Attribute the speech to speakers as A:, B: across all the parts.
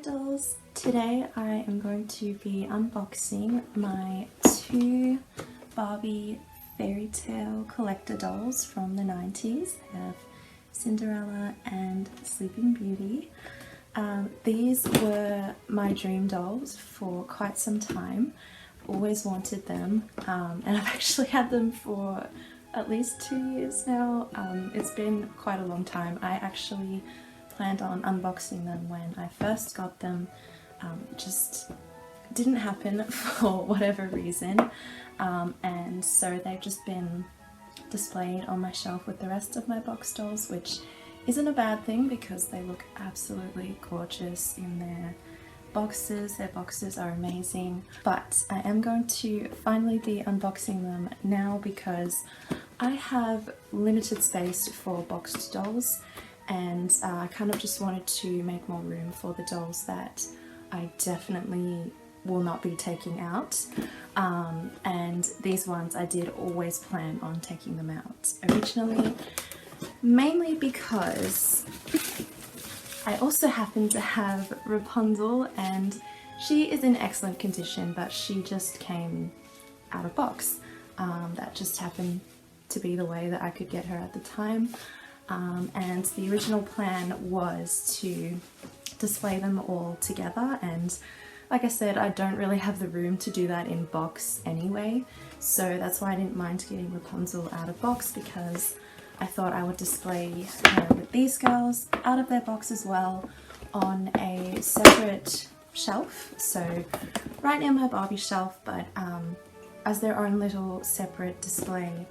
A: dolls. Today I am going to be unboxing my two Barbie Fairytale Collector dolls from the 90s. I have Cinderella and Sleeping Beauty. These were my dream dolls for quite some time. Always wanted them, and I've actually had them for at least 2 years now. It's been quite a long time. I actually planned on unboxing them when I first got them. It just didn't happen for whatever reason, and so they've just been displayed on my shelf with the rest of my box dolls, which isn't a bad thing because they look absolutely gorgeous in their boxes. Their boxes are amazing, but I am going to finally be unboxing them now because I have limited space for boxed dolls, and I kind of just wanted to make more room for the dolls that I definitely will not be taking out, and these ones I did always plan on taking them out originally, mainly because I also happen to have Rapunzel, and she is in excellent condition, but she just came out of box. That just happened to be the way that I could get her at the time. And the original plan was to display them all together, and like I said, I don't really have the room to do that in box anyway, so that's why I didn't mind getting Rapunzel out of box, because I thought I would display her with these girls out of their box as well on a separate shelf, so right near my Barbie shelf, but as their own little separate display.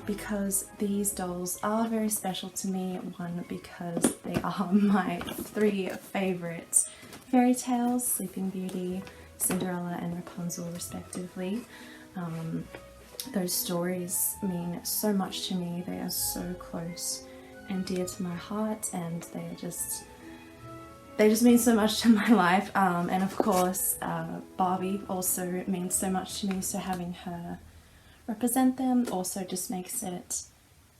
A: Because these dolls are very special to me. One, because they are my three favourite fairy tales, Sleeping Beauty, Cinderella and Rapunzel respectively. Those stories mean so much to me. They are so close and dear to my heart, and they just mean so much to my life. And of course Barbie also means so much to me, so having her represent them also just makes it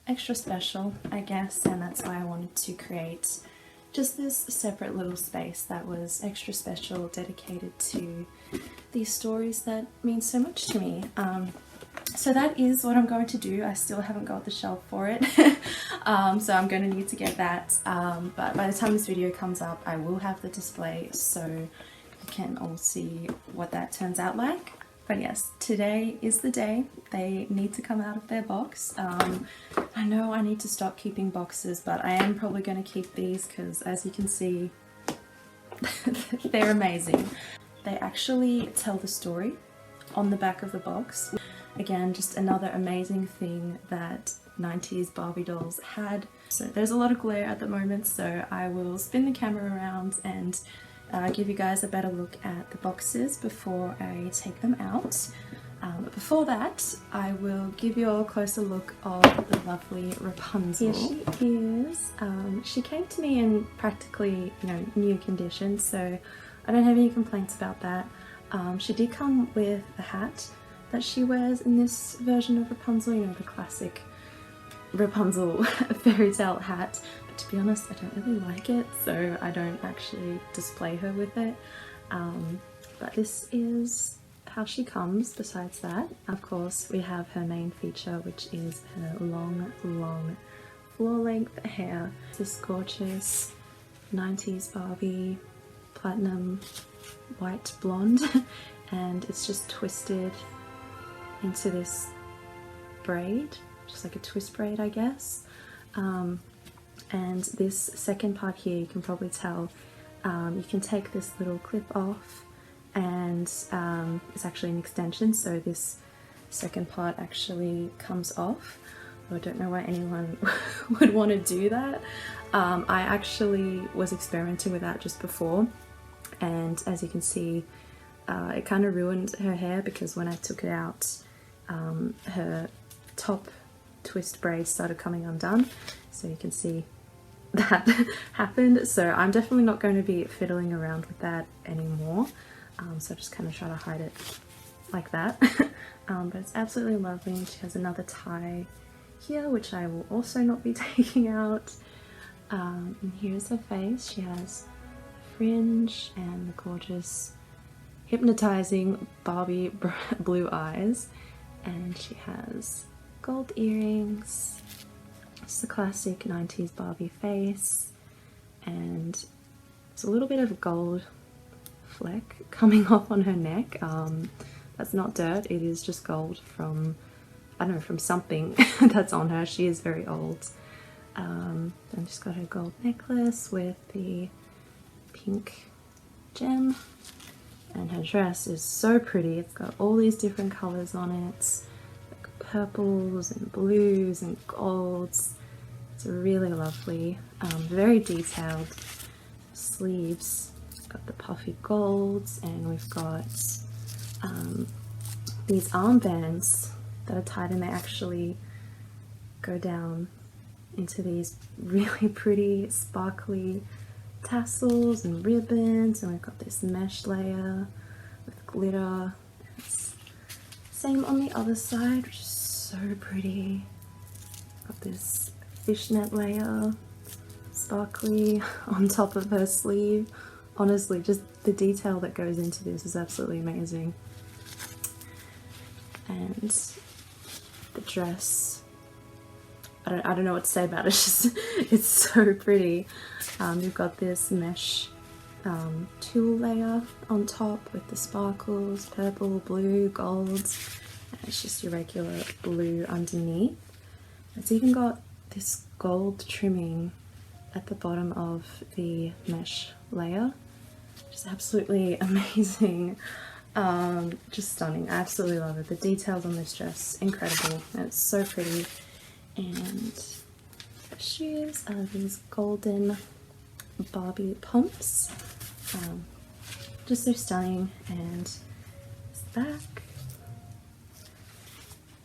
A: extra special, I guess, and that's why I wanted to create just this separate little space that was extra special, dedicated to these stories that mean so much to me. So that is what I'm going to do. I still haven't got the shelf for it, so I'm going to need to get that, but by the time this video comes up I will have the display, so you can all see what that turns out like. But yes, today is the day. They need to come out of their box. I know I need to stop keeping boxes, but I am probably going to keep these because, as you can see, they're amazing. They actually tell the story on the back of the box. Again, just another amazing thing that 90s Barbie dolls had. So there's a lot of glare at the moment, so I will spin the camera around and give you guys a better look at the boxes before I take them out. But before that, I will give you all a closer look of the lovely Rapunzel. Here she is. She came to me in practically, new condition, so I don't have any complaints about that. She did come with a hat that she wears in this version of Rapunzel, the classic Rapunzel fairy tale hat. But to be honest, I don't really like it, so I don't actually display her with it. But this is how she comes. Besides that, of course, we have her main feature, which is her long floor-length hair. This gorgeous 90s Barbie platinum white blonde, and it's just twisted into this braid, just like a twist braid, I guess. And this second part here, you can probably tell, you can take this little clip off, and it's actually an extension, so this second part actually comes off. I don't know why anyone would want to do that. I actually was experimenting with that just before, and as you can see, it kind of ruined her hair, because when I took it out, her top twist braid started coming undone, so you can see that happened. So I'm definitely not going to be fiddling around with that anymore, so I just kind of try to hide it like that. But it's absolutely lovely, and she has another tie here which I will also not be taking out, and here's her face. She has fringe and the gorgeous hypnotizing Barbie blue eyes, and she has gold earrings. It's the classic 90s Barbie face, and there's a little bit of a gold fleck coming off on her neck. That's not dirt, it is just gold from, I don't know, from something that's on her. She is very old. Then she's got her gold necklace with the pink gem, and her dress is so pretty. It's got all these different colors on it, like purples and blues and golds. It's really lovely, very detailed sleeves. Got the puffy golds, and we've got these armbands that are tied, and they actually go down into these really pretty sparkly tassels and ribbons, and we've got this mesh layer with glitter. It's same on the other side, which is so pretty. Got this fishnet layer, sparkly on top of her sleeve. Honestly, just the detail that goes into this is absolutely amazing. And the dress, I don't know what to say about it. It's just, it's so pretty. You've got this mesh tulle layer on top with the sparkles, purple, blue, golds, and it's just your regular blue underneath. It's even got this gold trimming at the bottom of the mesh layer. Just absolutely amazing. Just stunning. I absolutely love it. The details on this dress, incredible, and it's so pretty. And the shoes are these golden Barbie pumps. Just so stunning. And it's back.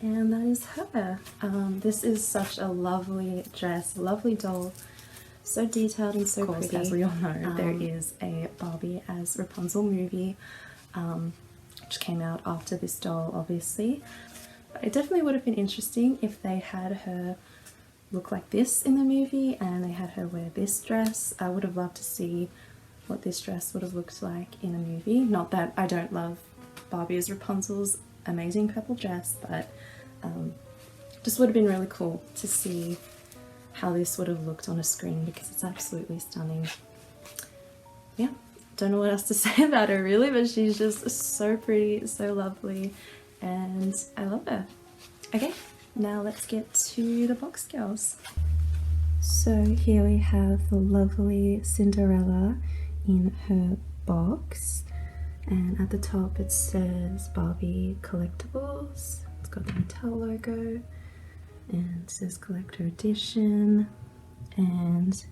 A: And that is her. This is such a lovely dress, lovely doll. So detailed and so pretty. As we all know, there is a Barbie as Rapunzel movie, which came out after this doll, obviously. But it definitely would have been interesting if they had her look like this in the movie and they had her wear this dress. I would have loved to see what this dress would have looked like in a movie. Not that I don't love Barbie as Rapunzel's amazing purple dress, but just would have been really cool to see how this would have looked on a screen, because it's absolutely stunning. Yeah, don't know what else to say about her really, but she's just so pretty, so lovely, and I love her. Okay, now let's get to the box girls. So here we have the lovely Cinderella in her box, and at the top it says Barbie Collectibles. It's got the Mattel logo, and it says Collector Edition. And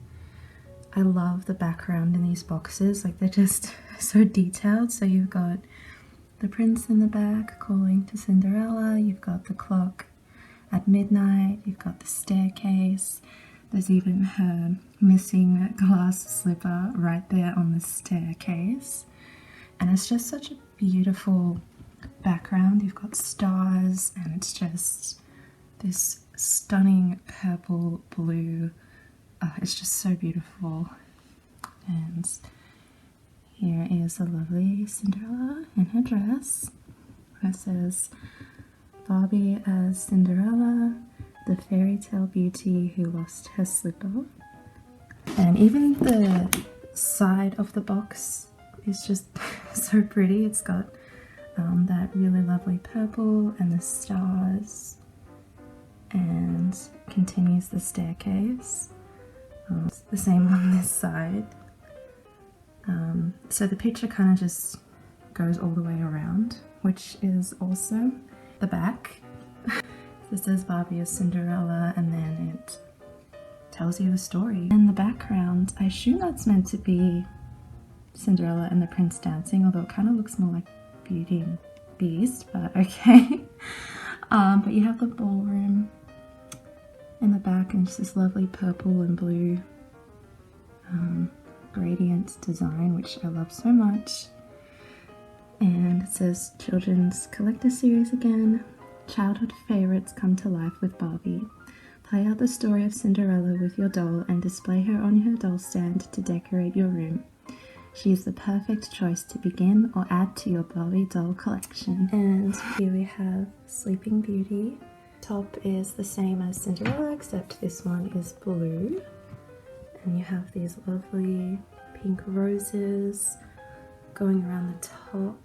A: I love the background in these boxes, like they're just so detailed. So you've got the prince in the back calling to Cinderella, you've got the clock at midnight, you've got the staircase, there's even her missing glass slipper right there on the staircase, and it's just such a beautiful background. You've got stars, and it's just this stunning purple blue. It's just so beautiful. And here is a lovely Cinderella in her dress. It says Barbie as Cinderella, the fairy tale beauty who lost her slipper. And even the side of the box is just so pretty. It's got that really lovely purple and the stars, and continues the staircase. It's the same on this side. So the picture kind of just goes all the way around, which is awesome. The back, this says Barbie as Cinderella, and then it tells you the story. In the background, I assume that's meant to be Cinderella and the prince dancing, although it kind of looks more like Beauty and Beast, but okay. But you have the ballroom in the back, and it's this lovely purple and blue gradient design, which I love so much. And it says Children's Collector Series again. Childhood favorites come to life with Barbie. Play out the story of Cinderella with your doll and display her on your doll stand to decorate your room. She's the perfect choice to begin or add to your Barbie doll collection. And here we have Sleeping Beauty. Top is the same as Cinderella, except this one is blue. And you have these lovely pink roses going around the top,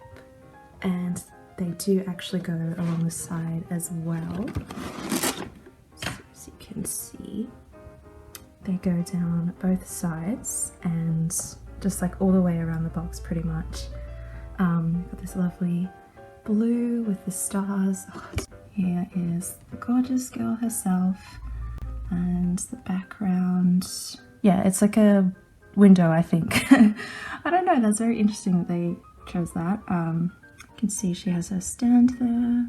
A: and they do actually go along the side as well. So as you can see, they go down both sides and just like all the way around the box pretty much. Got this lovely blue with the stars. Oh, here is the gorgeous girl herself, and the background. Yeah, it's like a window, I think. I don't know, that's very interesting that they chose that. You can see she has her stand there,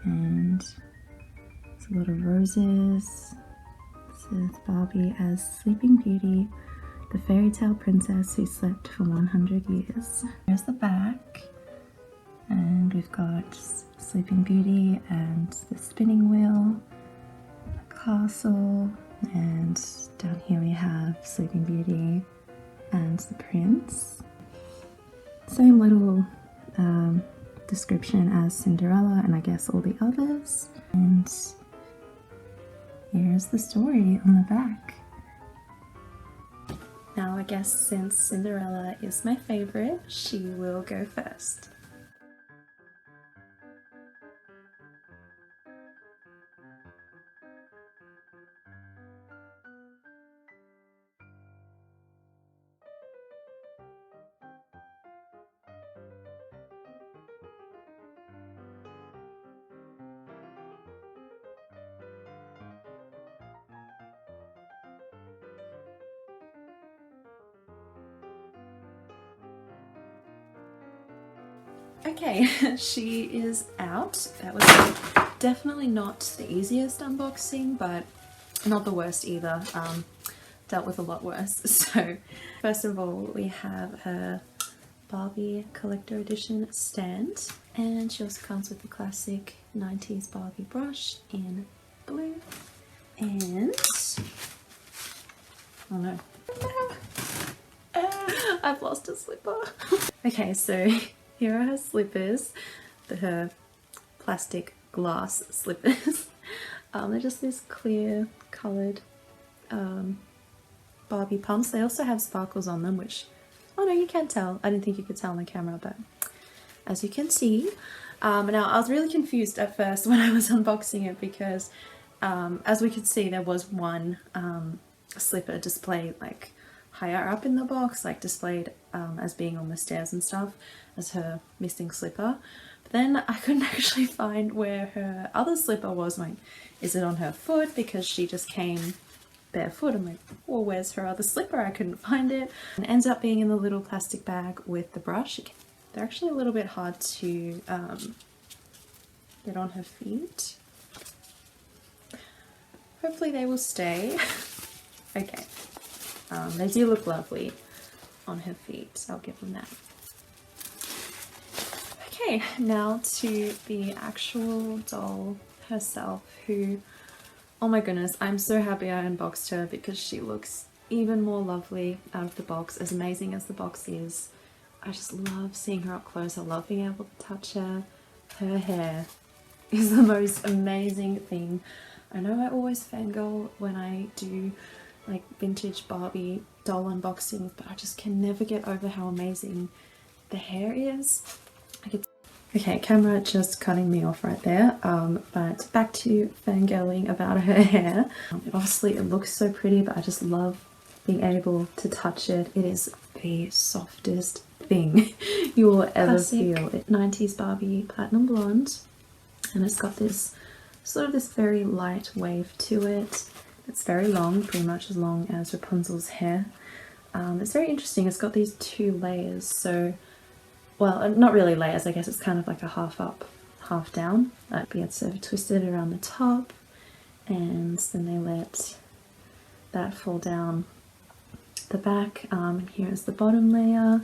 A: and there's a lot of roses. This is Barbie as Sleeping Beauty, the fairy tale princess who slept for 100 years. Here's the back, and we've got Sleeping Beauty and the spinning wheel, a castle, and down here we have Sleeping Beauty and the prince. Same little description as Cinderella and I guess all the others. And here's the story on the back. Now I guess since Cinderella is my favorite, she will go first. Okay, she is out. That was definitely not the easiest unboxing, but not the worst either. Dealt with a lot worse. So first of all, we have her Barbie Collector Edition stand, and she also comes with the classic 90s Barbie brush in blue. And oh no, I've lost a slipper. Okay, so here are her slippers, her plastic glass slippers. They're just this clear coloured Barbie pumps. They also have sparkles on them, which, oh no, you can't tell. I didn't think you could tell on the camera, but as you can see. Now I was really confused at first when I was unboxing it because as we could see, there was one slipper displayed like higher up in the box, like displayed as being on the stairs and stuff, as her missing slipper. But then I couldn't actually find where her other slipper was. Like, is it on her foot? Because she just came barefoot. I'm like, well, where's her other slipper? I couldn't find it. And it ends up being in the little plastic bag with the brush. They're actually a little bit hard to get on her feet. Hopefully they will stay. Okay. They do look lovely on her feet, so I'll give them that. Okay, now to the actual doll herself, who, oh my goodness, I'm so happy I unboxed her because she looks even more lovely out of the box, as amazing as the box is. I just love seeing her up close. I love being able to touch her. Her hair is the most amazing thing. I know I always fangirl when I do like vintage Barbie doll unboxings, but I just can never get over how amazing the hair is. Okay, camera just cutting me off right there, but back to fangirling about her hair. Obviously it looks so pretty, but I just love being able to touch it. It is the softest thing you will ever feel. 90s Barbie Platinum Blonde, and it's got this sort of this very light wave to it. It's very long, pretty much as long as Rapunzel's hair. It's very interesting. It's got these two layers, so, well, not really layers, I guess it's kind of like a half up, half down. But yeah, it's sort of twisted around the top, and then they let that fall down the back. And here's the bottom layer,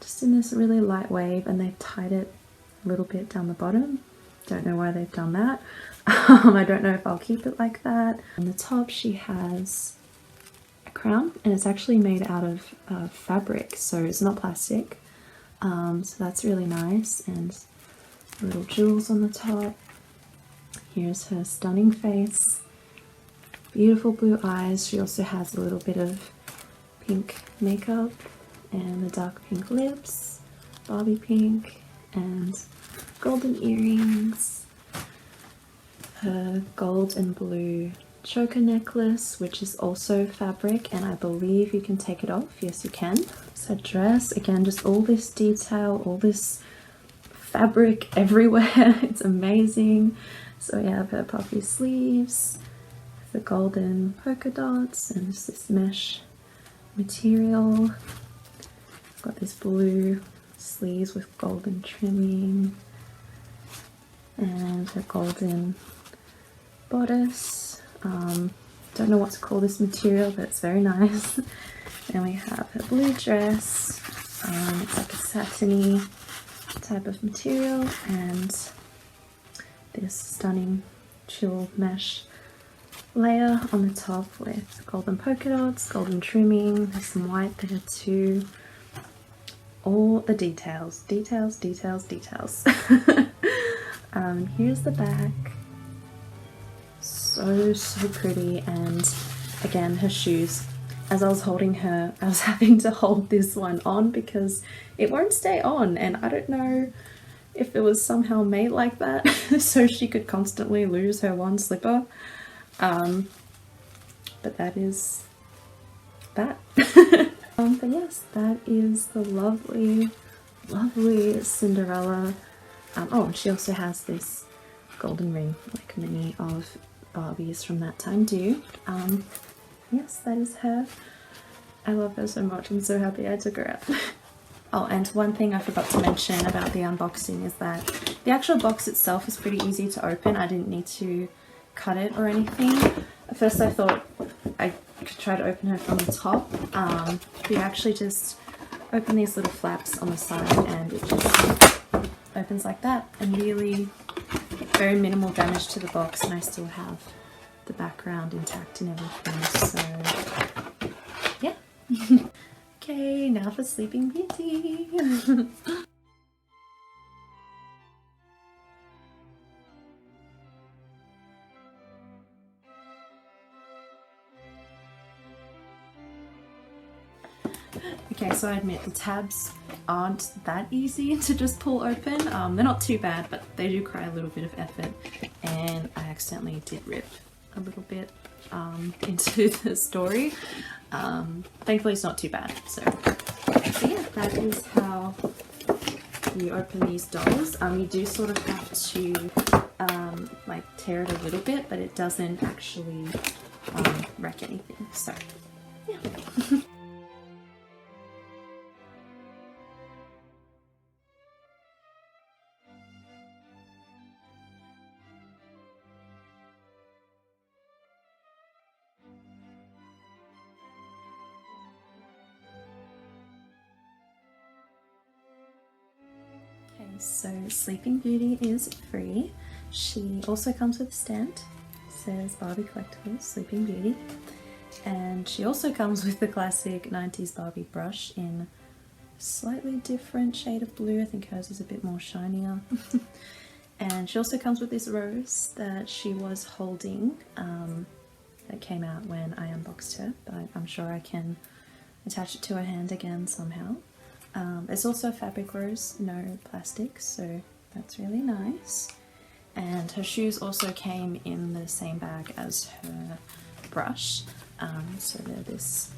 A: just in this really light wave, and they've tied it a little bit down the bottom. Don't know why they've done that. I don't know if I'll keep it like that. On the top she has a crown, and it's actually made out of fabric, so it's not plastic. So that's really nice, and little jewels on the top. Here's her stunning face, beautiful blue eyes. She also has a little bit of pink makeup and the dark pink lips, Barbie pink, and golden earrings. Her gold and blue choker necklace, which is also fabric, and I believe you can take it off. Yes, you can. So dress, again, just all this detail, all this fabric everywhere. It's amazing. So we have her puffy sleeves, the golden polka dots, and just this mesh material. Got this blue sleeves with golden trimming, and a golden bodice. Don't know what to call this material, but it's very nice. Then we have her blue dress. It's like a satiny type of material, and this stunning chill mesh layer on the top with golden polka dots, golden trimming. There's some white there too. All the details, details, details, details. Here's the back. So pretty. And again, her shoes. As I was holding her, I was having to hold this one on because it won't stay on, and I don't know if it was somehow made like that so she could constantly lose her one slipper. But that is that. But yes, that is the lovely, lovely Cinderella. Oh, she also has this golden ring, like many of Barbies from that time do. Yes, that is her. I love her so much. I'm so happy I took her out. Oh, and one thing I forgot to mention about the unboxing is that the actual box itself is pretty easy to open. I didn't need to cut it or anything. At first I thought I could try to open her from the top. You actually just open these little flaps on the side and it just opens like that, and really very minimal damage to the box, and I still have the background intact and everything, so yeah. Okay, now for Sleeping Beauty. Okay, so I admit the tabs aren't that easy to just pull open. They're not too bad, but they do cry a little bit of effort, and I accidentally did rip a little bit into the story. Thankfully it's not too bad. So yeah, that is how you open these dolls. You do sort of have to like tear it a little bit, but it doesn't actually wreck anything. So yeah. Okay, so Sleeping Beauty is free. She also comes with a stand. It says Barbie Collectibles Sleeping Beauty. And she also comes with the classic 90s Barbie brush in a slightly different shade of blue. I think hers is a bit more shinier. And she also comes with this rose that she was holding that came out when I unboxed her, but I'm sure I can attach it to her hand again somehow. It's also a fabric rose, no plastic, so that's really nice. And her shoes also came in the same bag as her brush. So they're this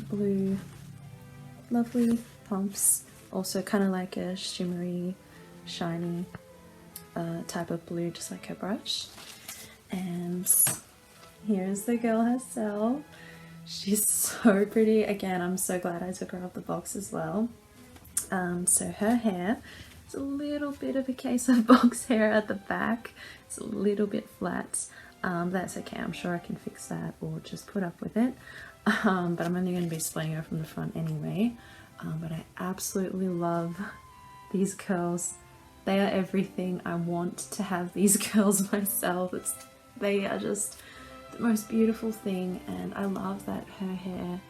A: blue, lovely pumps, also kind of like a shimmery, shiny type of blue, just like her brush. And here's the girl herself. She's so pretty. Again, I'm so glad I took her off the box as well. So her hair is a little bit of a case of box hair at the back. It's a little bit flat. That's okay, I'm sure I can fix that or just put up with it. But I'm only going to be displaying her from the front anyway. But I absolutely love these curls. They are everything. I want to have these curls myself. They are just the most beautiful thing, and I love that her hair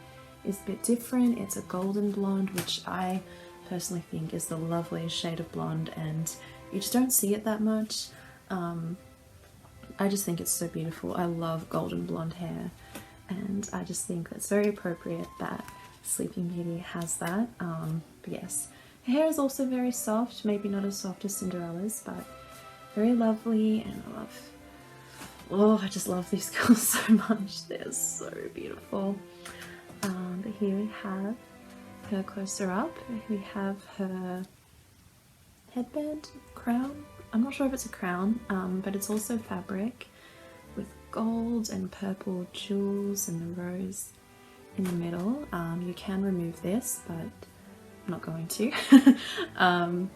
A: is a bit different. It's a golden blonde, which I personally think is the loveliest shade of blonde, and you just don't see it that much. I just think it's so beautiful. I love golden blonde hair, and I just think that's very appropriate that Sleeping Beauty has that. But yes, her hair is also very soft, maybe not as soft as Cinderella's, but very lovely, and I just love these girls so much. They're so beautiful. But here we have her closer up. We have her headband, crown. I'm not sure if it's a crown, but it's also fabric with gold and purple jewels and the rose in the middle. You can remove this, but I'm not going to. And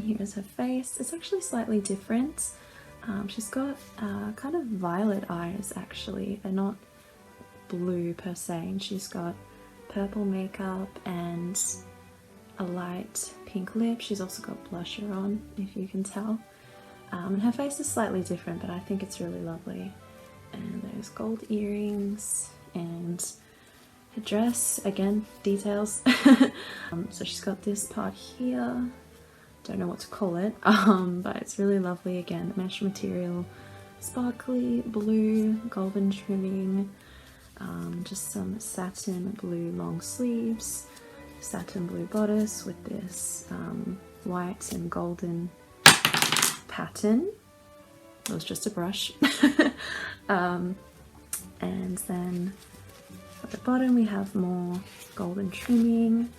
A: here's her face. It's actually slightly different. She's got kind of violet eyes actually. They're not blue per se, and she's got purple makeup and a light pink lip. She's also got blusher on, if you can tell. And her face is slightly different, but I think it's really lovely. And there's gold earrings, and her dress, again, details. So she's got this part here, don't know what to call it, but it's really lovely. Again, mesh material, sparkly blue, golden trimming, just some satin blue long sleeves, satin blue bodice with this white and golden pattern. It was just a brush. And then at the bottom we have more golden trimming.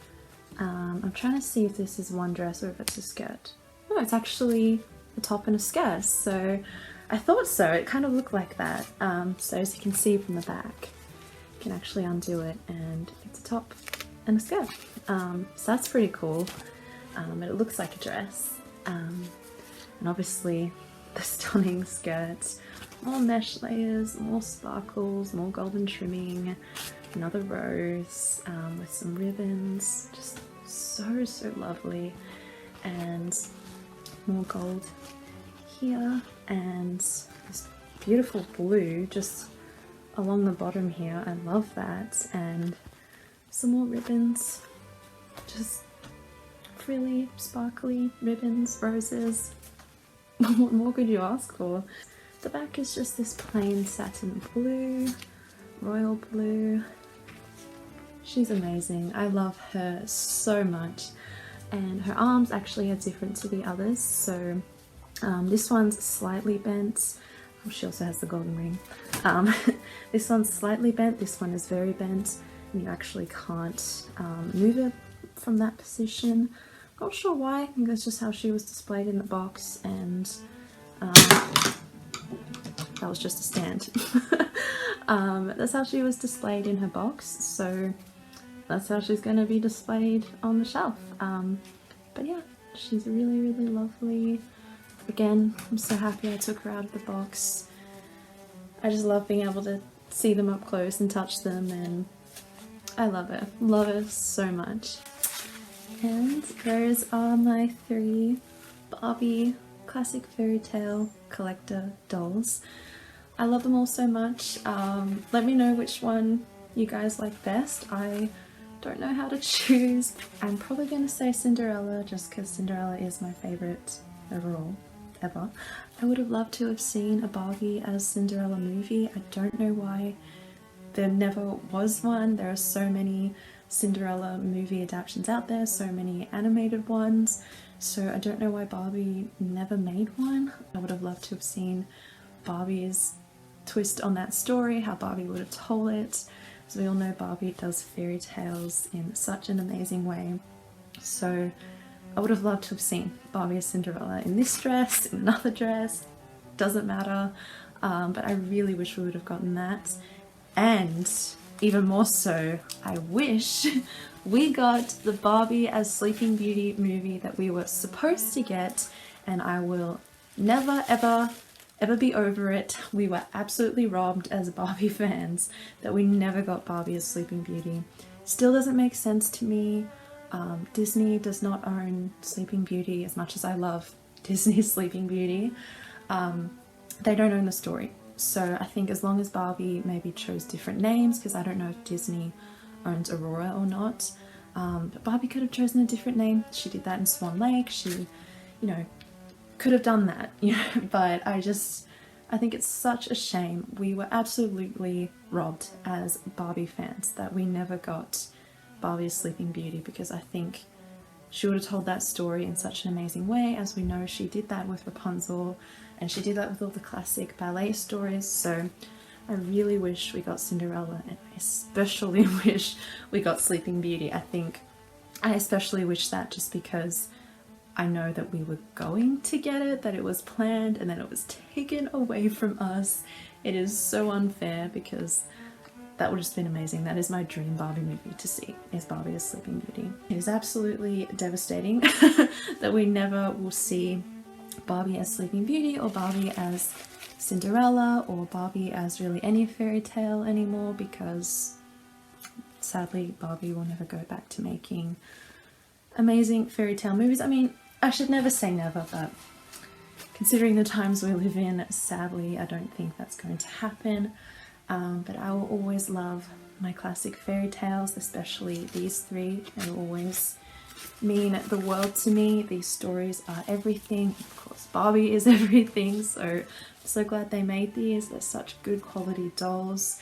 A: I'm trying to see if this is one dress or if it's a skirt. No, it's actually a top and a skirt, so I thought so. It kind of looked like that. So as you can see from the back, you can actually undo it and it's a top and a skirt. So that's pretty cool, but it looks like a dress. And obviously the stunning skirt, more mesh layers, more sparkles, more golden trimming, another rose with some ribbons, just so lovely, and more gold here, and this beautiful blue just along the bottom here. I love that, and some more ribbons, just frilly, sparkly ribbons, roses. What more could you ask for? The back is just this plain satin blue, royal blue. She's amazing. I love her so much. And her arms actually are different to the others. So this one's slightly bent. Oh, she also has the golden ring. This one's slightly bent, this one is very bent, and you actually can't move it from that position. Not sure why. I think that's just how she was displayed in the box, and that was just a stand. That's how she was displayed in her box, so that's how she's going to be displayed on the shelf. But yeah, she's really lovely. Again, I'm so happy I took her out of the box. I just love being able to see them up close and touch them, and I love her so much. And those are my 3 Barbie classic Fairytale Collector dolls. I love them all so much. Let me know which one you guys like best. I don't know how to choose. I'm probably going to say Cinderella just because Cinderella is my favourite overall, ever. I would have loved to have seen a Barbie as Cinderella movie. I don't know why there never was one. There are so many Cinderella movie adaptations out there, so many animated ones, so I don't know why Barbie never made one. I would have loved to have seen Barbie's twist on that story, how Barbie would have told it. As we all know, Barbie does fairy tales in such an amazing way, so I would have loved to have seen Barbie as Cinderella in this dress, in another dress, doesn't matter, but I really wish we would have gotten that. And even more so, I wish we got the Barbie as Sleeping Beauty movie that we were supposed to get, and I will never ever be over it. We were absolutely robbed as Barbie fans that we never got Barbie as Sleeping Beauty. Still doesn't make sense to me. Disney does not own Sleeping Beauty as much as I love Disney's Sleeping Beauty. They don't own the story. So I think as long as Barbie maybe chose different names, because I don't know if Disney owns Aurora or not, but Barbie could have chosen a different name. She did that in Swan Lake. She, you know, could have done that, you know, but I think it's such a shame. We were absolutely robbed as Barbie fans that we never got Barbie's Sleeping Beauty, because I think she would have told that story in such an amazing way. As we know, she did that with Rapunzel, and she did that with all the classic ballet stories. So I really wish we got Cinderella, and I especially wish we got Sleeping Beauty. I especially wish that just because I know that we were going to get it, that it was planned, and then it was taken away from us. It is so unfair, because that would have just been amazing. That is my dream Barbie movie to see, is Barbie as Sleeping Beauty. It is absolutely devastating that we never will see Barbie as Sleeping Beauty, or Barbie as Cinderella, or Barbie as really any fairy tale anymore, because sadly Barbie will never go back to making amazing fairy tale movies. I mean, I should never say never, but considering the times we live in, sadly I don't think that's going to happen. But I will always love my classic fairy tales, especially these three. They always mean the world to me. These stories are everything. Of course, Barbie is everything, so I'm so glad they made these. They're such good quality dolls.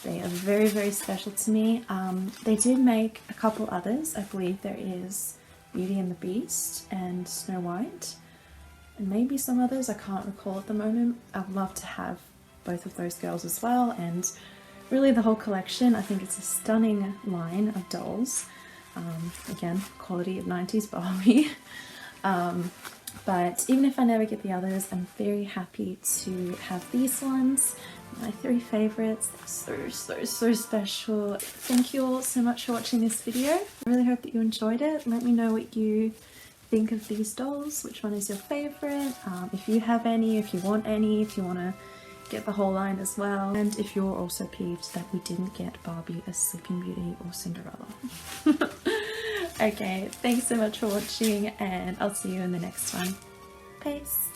A: They are very, very special to me. They did make a couple others. I believe there is Beauty and the Beast and Snow White, and maybe some others I can't recall at the moment. I'd love to have both of those girls as well, and really the whole collection. I think it's a stunning line of dolls. Again, quality of 90s Barbie. But even if I never get the others, I'm very happy to have these ones. My three favourites. They're so special. Thank you all so much for watching this video. I really hope that you enjoyed it. Let me know what you think of these dolls. Which one is your favourite? If you have any, if you want any, if you want to get the whole line as well, and if you're also peeved that we didn't get Barbie as Sleeping Beauty or Cinderella. Okay, thanks so much for watching, and I'll see you in the next one. Peace!